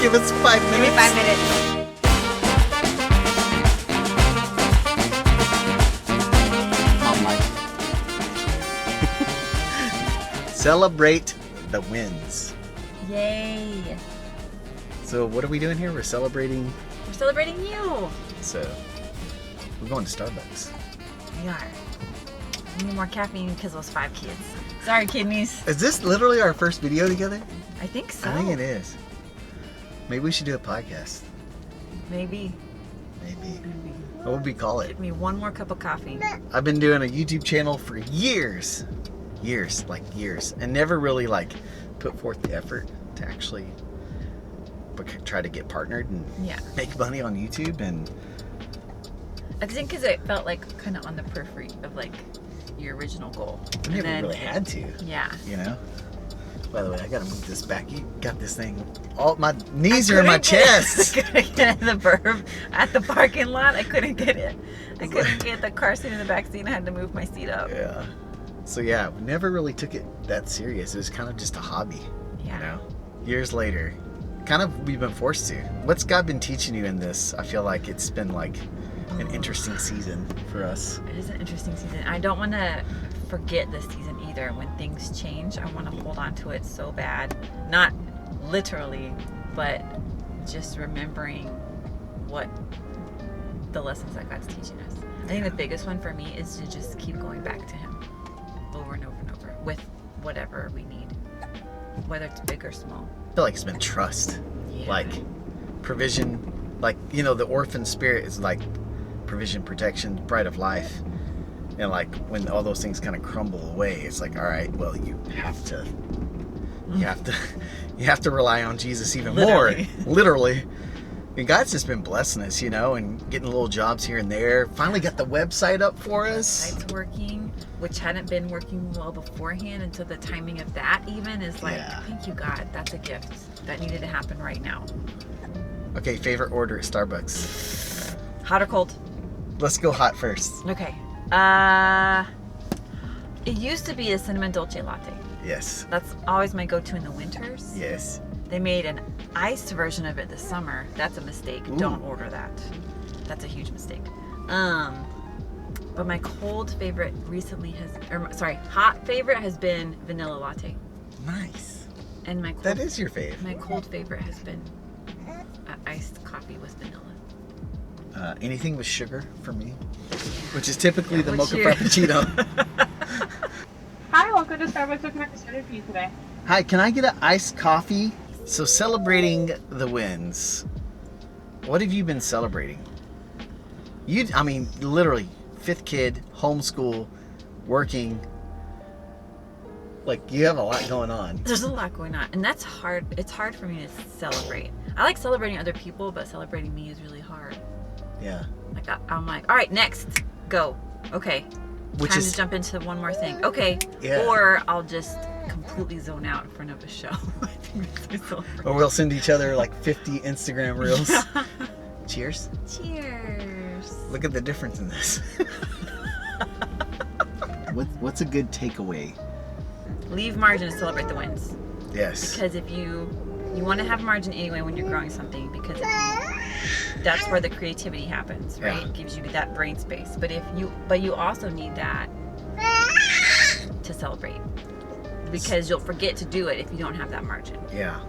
Give us 5 minutes. Give me 5 minutes. Celebrate the wins. Yay. So what are we doing here? We're celebrating. We're celebrating you. So we're going to Starbucks. We are. We need more caffeine because those 5 kids. Sorry, kidneys. Is this literally our first video together? I think so. I think it is. Maybe we should do a podcast. Maybe. What would we call it? Give me one more cup of coffee. I've been doing a YouTube channel for years, and never really like put forth the effort to actually try to get partnered and make money on YouTube. And I think because it felt like kind of on the periphery of like your original goal. I never really had to. Yeah. You know. By the way, I gotta move this back. You got this thing. All my knees are in my chest. I couldn't get in the verb at the parking lot. I couldn't get it. I couldn't get the car seat in the back seat. I had to move my seat up. Yeah. So yeah, we never really took it that serious. It was kind of just a hobby. Yeah. You know. Years later, kind of we've been forced to. What's God been teaching you in this? I feel like it's been like an interesting season for us. It is an interesting season. I don't want to forget this season either. When things change, I want to hold on to it so bad. Not literally, but just remembering what the lessons that God's teaching us. I think the biggest one for me is to just keep going back to Him over and over and over with whatever we need, whether it's big or small. I feel like it's been trust. Yeah. Like provision, like, you know, the orphan spirit is like provision, protection, pride of life. And like when all those things kind of crumble away, it's like, all right, well, you have to rely on Jesus even more. Literally. And God's just been blessing us, you know, and getting little jobs here and there. Finally got the website up for us. Website's working, which hadn't been working well beforehand, and so the timing of that even is like, thank you, God. That's a gift that needed to happen right now. Okay, favorite order at Starbucks. Hot or cold? Let's go hot first. Okay. It used to be a cinnamon dolce latte. Yes. That's always my go-to in the winters. Yes. They made an iced version of it this summer. That's a mistake. Ooh. Don't order that. That's a huge mistake. But my cold favorite recently hot favorite has been vanilla latte. Nice. And my that is your fave. My cold favorite has been iced coffee with vanilla. Anything with sugar for me, which is typically the mocha frappuccino. Hi, welcome to Starbucks. What can I consider for you today? Hi, can I get an iced coffee? So celebrating the wins. What have you been celebrating? I mean, literally, 5th kid, homeschool, working. Like, you have a lot going on. There's a lot going on, and that's hard. It's hard for me to celebrate. I like celebrating other people, but celebrating me is really hard. Yeah. Like I'm like, all right, next, go. Okay. Time to jump into one more thing. Okay. Yeah. Or I'll just completely zone out in front of a show. Or we'll send each other like 50 Instagram reels. Cheers. Cheers. Look at the difference in this. What's a good takeaway? Leave margin to celebrate the wins. Yes. Because if you want to have margin anyway when you're growing something, because that's where the creativity happens, right? Yeah. It gives you that brain space. But you also need that to celebrate, because you'll forget to do it if you don't have that margin. Yeah.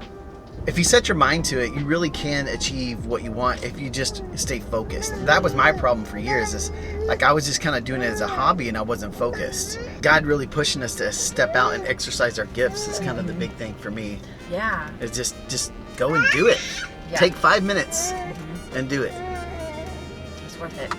If you set your mind to it, you really can achieve what you want if you just stay focused. That was my problem for years, is like I was just kind of doing it as a hobby and I wasn't focused. God really pushing us to step out and exercise our gifts is kind of the big thing for me. Yeah. It's just go and do it. Yeah. Take 5 minutes and do it. It's worth it.